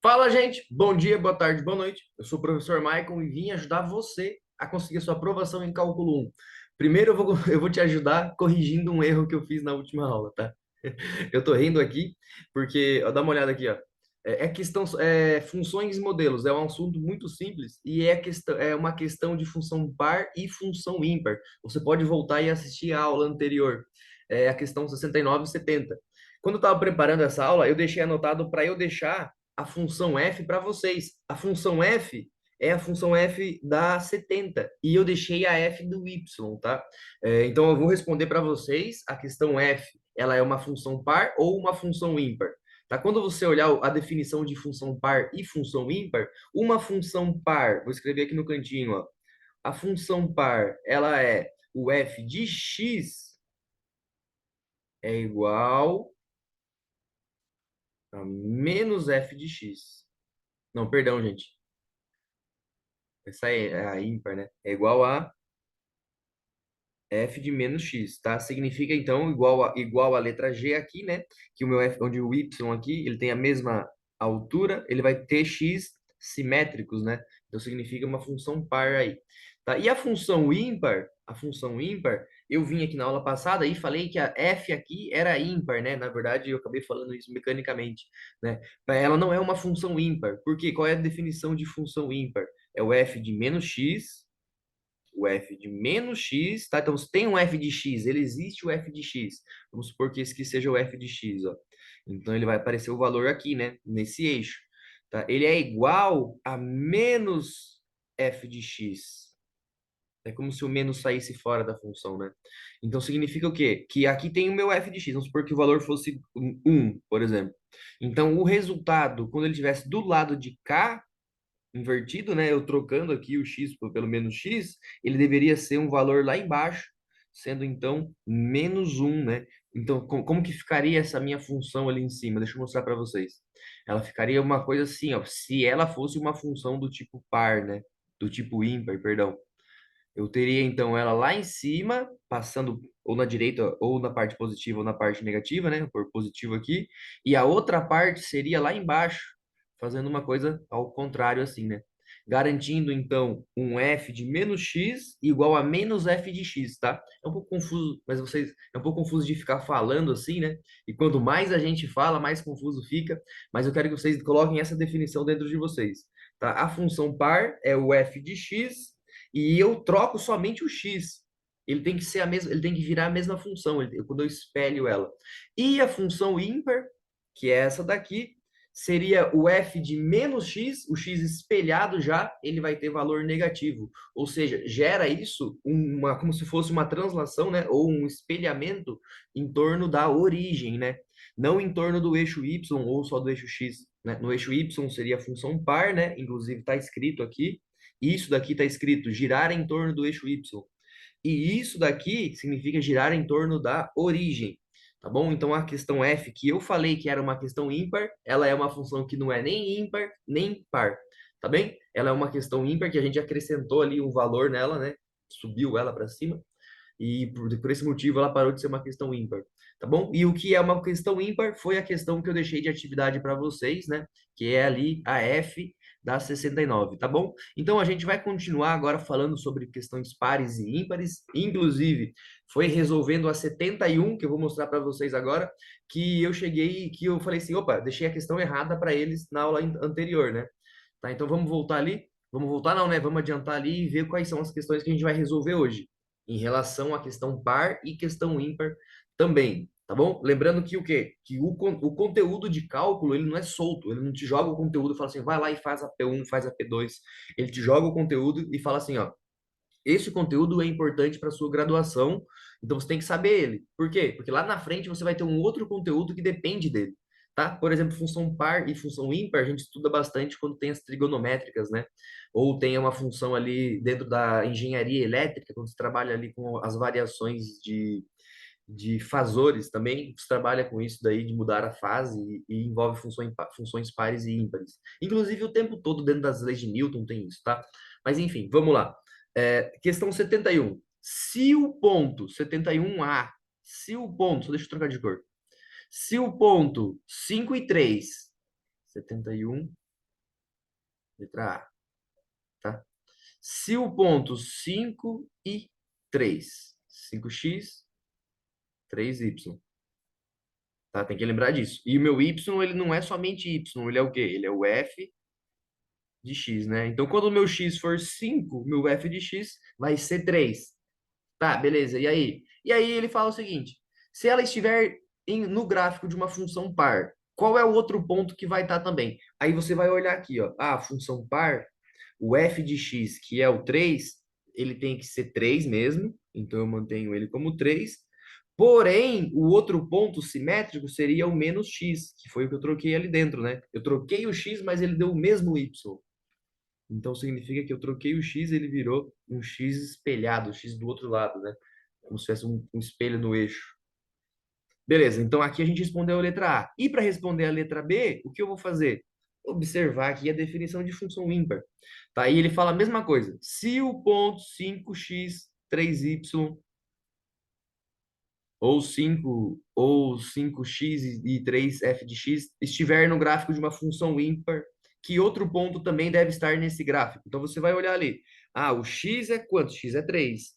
Fala, gente! Bom dia, boa tarde, boa noite. Eu sou o professor Maicon e vim ajudar você a conseguir sua aprovação em cálculo 1. Primeiro, eu vou te ajudar corrigindo um erro que eu fiz na última aula, tá? Eu tô rindo aqui porque, ó, dá uma olhada aqui, ó. Funções e modelos. É um assunto muito simples e é uma questão de função par e função ímpar. Você pode voltar e assistir a aula anterior. É a questão 69 e 70. Quando eu estava preparando essa aula, eu deixei anotado para eu deixar a função f para vocês. A função f é a função f da 70 e eu deixei a f do y, tá? Então eu vou responder para vocês a questão f, ela é uma função par ou uma função ímpar? Tá? Quando você olhar a definição de função par e função ímpar, uma função par, vou escrever aqui no cantinho, ó. A função par, ela é o f de x é igual a menos f de x. Não, perdão, gente. Essa é a ímpar, né? É igual a f de menos x, tá? Significa, então, igual a letra G aqui, né? Que o meu f, onde o y aqui, ele tem a mesma altura, ele vai ter x simétricos, né? Então, significa uma função par aí, tá? E a função ímpar, eu vim aqui na aula passada e falei que a f aqui era ímpar, né? Na verdade, eu acabei falando isso mecanicamente, né? Ela não é uma função ímpar. Por quê? Qual é a definição de função ímpar? É o f de menos x, o f de menos x, tá? Então, se tem um f de x, ele existe o f de x. Vamos supor que esse aqui seja o f de x, ó. Então, ele vai aparecer o valor aqui, né? Nesse eixo, tá? Ele é igual a menos f de x. É como se o menos saísse fora da função, né? Então, significa o quê? Que aqui tem o meu f de x. Vamos supor que o valor fosse 1, por exemplo. Então, o resultado, quando ele estivesse do lado de cá, invertido, né? Eu trocando aqui o x pelo menos x, ele deveria ser um valor lá embaixo, sendo então menos um, né? Então, como que ficaria essa minha função ali em cima? Deixa eu mostrar para vocês. Ela ficaria uma coisa assim, ó, se ela fosse uma função do tipo par, né? Do tipo ímpar, perdão. Eu teria então ela lá em cima, passando ou na direita, ou na parte positiva, ou na parte negativa, né? Por positivo aqui. E a outra parte seria lá embaixo, fazendo uma coisa ao contrário, assim, né? Garantindo então um f de menos x igual a menos f de x, tá? É um pouco confuso, mas vocês é um pouco confuso de ficar falando assim, né? E quanto mais a gente fala, mais confuso fica. Mas eu quero que vocês coloquem essa definição dentro de vocês, tá? A função par é o f de x e eu troco somente o x. Ele tem que ser a mesma, ele tem que virar a mesma função quando eu espelho ela. E a função ímpar, que é essa daqui, seria o f de menos x, o x espelhado já, ele vai ter valor negativo. Ou seja, gera isso como se fosse uma translação, né, ou um espelhamento em torno da origem, né? Não em torno do eixo y ou só do eixo x, né? No eixo y seria a função par, né? Inclusive está escrito aqui. Isso daqui está escrito girar em torno do eixo y. E isso daqui significa girar em torno da origem, tá bom? Então a questão f, que eu falei que era uma questão ímpar, ela é uma função que não é nem ímpar nem par, tá bem? Ela é uma questão ímpar que a gente acrescentou ali um valor nela, né? Subiu ela para cima. E por esse motivo ela parou de ser uma questão ímpar, tá bom? E o que é uma questão ímpar foi a questão que eu deixei de atividade para vocês, né? Que é ali a f da 69, tá bom? Então a gente vai continuar agora falando sobre questões pares e ímpares, inclusive foi resolvendo a 71, que eu vou mostrar para vocês agora, que eu cheguei, que eu falei assim, opa, deixei a questão errada para eles na aula anterior, né? Tá, então vamos voltar ali? Vamos voltar não, né? Vamos adiantar ali e ver quais são as questões que a gente vai resolver hoje em relação à questão par e questão ímpar também, tá bom? Lembrando que o quê? Que o conteúdo de cálculo, ele não é solto, ele não te joga o conteúdo e fala assim, vai lá e faz a P1, faz a P2. Ele te joga o conteúdo e fala assim, ó, esse conteúdo é importante para sua graduação, então você tem que saber ele. Por quê? Porque lá na frente você vai ter um outro conteúdo que depende dele, tá? Por exemplo, função par e função ímpar, a gente estuda bastante quando tem as trigonométricas, né? Ou tem uma função ali dentro da engenharia elétrica, quando você trabalha ali com as variações de fasores também, você trabalha com isso daí de mudar a fase e envolve funções pares e ímpares. Inclusive, o tempo todo dentro das leis de Newton tem isso, tá? Mas enfim, vamos lá. Questão 71. Se o ponto 71A, se o ponto, só deixa eu trocar de cor. Se o ponto 5 e 3, 71 Letra A, tá? Se o ponto 5 e 3, 5x, 3y, tá? Tem que lembrar disso. E o meu y, ele não é somente y, ele é o quê? Ele é o f de x, né? Então, quando o meu x for 5, meu f de x vai ser 3. Tá, beleza. E aí? E aí ele fala o seguinte: se ela estiver no gráfico de uma função par, qual é o outro ponto que vai estar também? Aí você vai olhar aqui, ó. Ah, a função par, o f de x, que é o 3, ele tem que ser 3 mesmo. Então eu mantenho ele como 3. Porém, o outro ponto simétrico seria o menos x, que foi o que eu troquei ali dentro, né? Eu troquei o x, mas ele deu o mesmo y. Então significa que eu troquei o X, ele virou um X espelhado, o X do outro lado, né? Como se tivesse um espelho no eixo. Beleza, então aqui a gente respondeu a letra A. E para responder a letra B, o que eu vou fazer? Observar aqui a definição de função ímpar. Tá? E ele fala a mesma coisa. Se o ponto 5x, 3y ou 5x e 3f de x estiver no gráfico de uma função ímpar, que outro ponto também deve estar nesse gráfico. Então você vai olhar ali. Ah, o x é quanto? X é 3.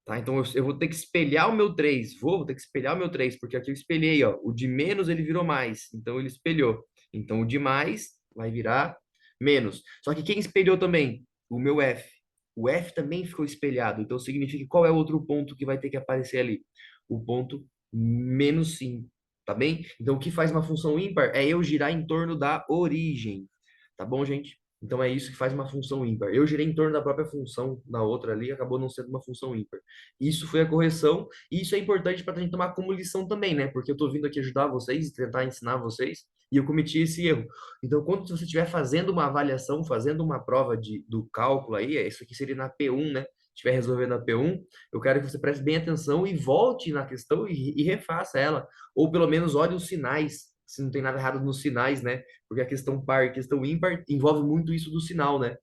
Tá? Então eu vou ter que espelhar o meu 3. Vou ter que espelhar o meu 3 porque aqui eu espelhei, ó. O de menos ele virou mais. Então ele espelhou. Então o de mais vai virar menos. Só que quem espelhou também? O meu f. O f também ficou espelhado. Então significa que qual é o outro ponto que vai ter que aparecer ali? O ponto menos 5. Tá bem? Então o que faz uma função ímpar é eu girar em torno da origem. Tá bom, gente? Então é isso que faz uma função ímpar. Eu girei em torno da própria função na outra ali, acabou não sendo uma função ímpar. Isso foi a correção, e isso é importante para a gente tomar como lição também, né? Porque eu estou vindo aqui ajudar vocês e tentar ensinar vocês, e eu cometi esse erro. Então, quando você estiver fazendo uma avaliação, fazendo uma prova do cálculo aí, isso aqui seria na P1, né? Estiver resolvendo a P1, eu quero que você preste bem atenção e volte na questão e refaça ela, ou pelo menos olhe os sinais, se não tem nada errado nos sinais, né? Porque a questão par e a questão ímpar envolve muito isso do sinal, né?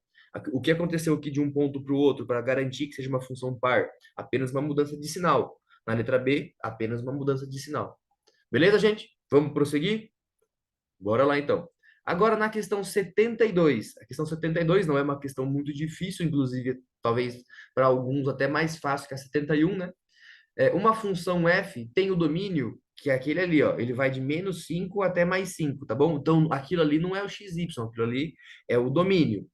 O que aconteceu aqui de um ponto para o outro para garantir que seja uma função par? Apenas uma mudança de sinal. Na letra B, apenas uma mudança de sinal. Beleza, gente? Vamos prosseguir? Bora lá então. Agora na questão 72. A questão 72 não é uma questão muito difícil, inclusive, talvez para alguns até mais fácil que a 71, né? Uma função f tem o domínio, que é aquele ali, ó. Ele vai de menos 5 até mais 5, tá bom? Então aquilo ali não é o xy, aquilo ali é o domínio.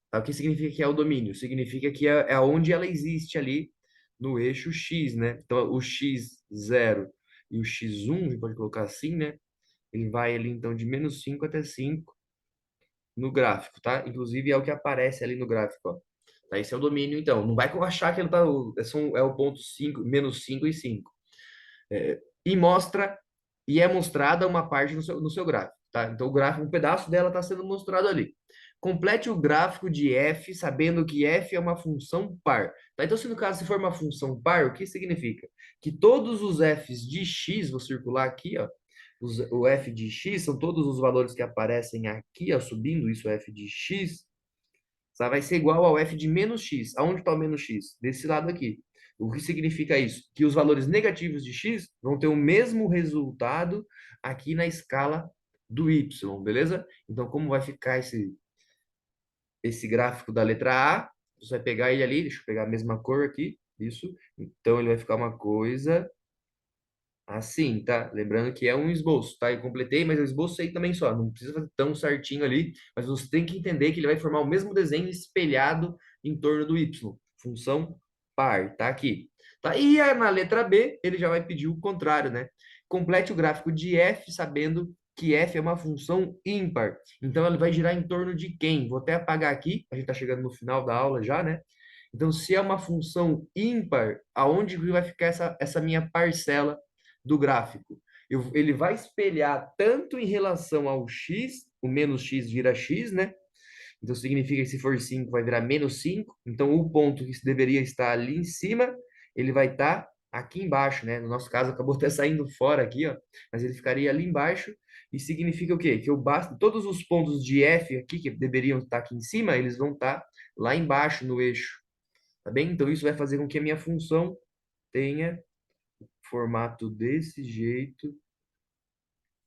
Tá? O que significa que é o domínio? Significa que é onde ela existe ali no eixo X, né? Então, o x0 e o x1, a gente pode colocar assim, né? Ele vai ali, então, de menos 5 até 5 no gráfico, tá? Inclusive, é o que aparece ali no gráfico, ó. Tá? Esse é o domínio, então. Não vai achar que ele tá, é o ponto 5, menos 5 e 5. E mostra, e é mostrada uma parte no seu gráfico, tá? Então, o gráfico, um pedaço dela está sendo mostrado ali. Complete o gráfico de f, sabendo que f é uma função par. Tá? Então, se no caso se for uma função par, o que significa? Que todos os f's de x, vou circular aqui, ó, o f de x são todos os valores que aparecem aqui, ó, subindo, isso é f de x, tá? Vai ser igual ao f de menos x. Aonde está o menos x? Desse lado aqui. O que significa isso? Que os valores negativos de x vão ter o mesmo resultado aqui na escala do y, beleza? Então, como vai ficar esse gráfico da letra A? Você vai pegar ele ali, deixa eu pegar a mesma cor aqui, isso. Então, ele vai ficar uma coisa assim, tá? Lembrando que é um esboço, tá? Eu completei, mas é um esboço aí também só. Não precisa fazer tão certinho ali, mas você tem que entender que ele vai formar o mesmo desenho espelhado em torno do y. Função par, tá aqui. Tá? E na letra B, ele já vai pedir o contrário, né? Complete o gráfico de f sabendo que f é uma função ímpar. Então, ele vai girar em torno de quem? Vou até apagar aqui, a gente tá chegando no final da aula já, né? Então, se é uma função ímpar, aonde vai ficar essa minha parcela do gráfico? Ele vai espelhar tanto em relação ao x, o menos x vira x, né? Então significa que se for 5 vai virar menos 5. Então o ponto que deveria estar ali em cima, ele vai estar aqui embaixo, né? No nosso caso acabou até saindo fora aqui, ó, mas ele ficaria ali embaixo e significa o quê? Que eu basta todos os pontos de f aqui que deveriam estar aqui em cima, eles vão estar lá embaixo no eixo, tá bem? Então isso vai fazer com que a minha função tenha formato desse jeito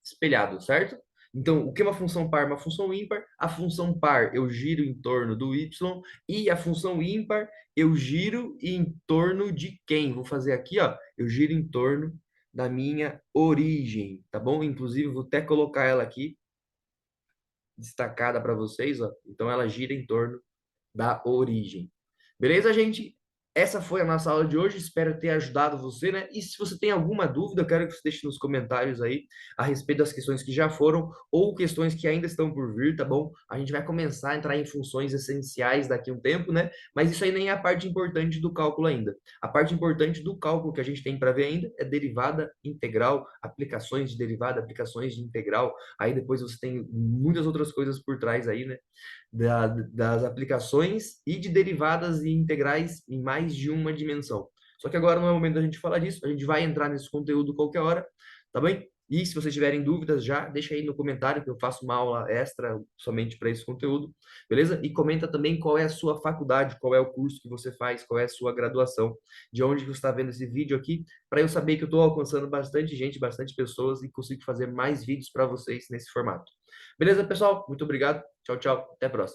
espelhado, certo? Então, o que é uma função par? Uma função ímpar. A função par eu giro em torno do y e a função ímpar eu giro em torno de quem? Vou fazer aqui, ó, eu giro em torno da minha origem, tá bom? Inclusive, vou até colocar ela aqui destacada para vocês, ó. Então, ela gira em torno da origem. Beleza, gente? Essa foi a nossa aula de hoje. Espero ter ajudado você, né? E se você tem alguma dúvida, eu quero que você deixe nos comentários aí a respeito das questões que já foram ou questões que ainda estão por vir, tá bom? A gente vai começar a entrar em funções essenciais daqui a um tempo, né? Mas isso aí nem é a parte importante do cálculo ainda. A parte importante do cálculo que a gente tem para ver ainda é derivada integral, aplicações de derivada, aplicações de integral. Aí depois você tem muitas outras coisas por trás aí, né? Das aplicações e de derivadas e integrais em mais de uma dimensão. Só que agora não é o momento da gente falar disso, a gente vai entrar nesse conteúdo qualquer hora, tá bem? E se vocês tiverem dúvidas já, deixa aí no comentário que eu faço uma aula extra somente para esse conteúdo, beleza? E comenta também qual é a sua faculdade, qual é o curso que você faz, qual é a sua graduação, de onde você está vendo esse vídeo aqui, para eu saber que eu estou alcançando bastante gente, bastante pessoas e consigo fazer mais vídeos para vocês nesse formato. Beleza, pessoal? Muito obrigado. Tchau, tchau. Até a próxima.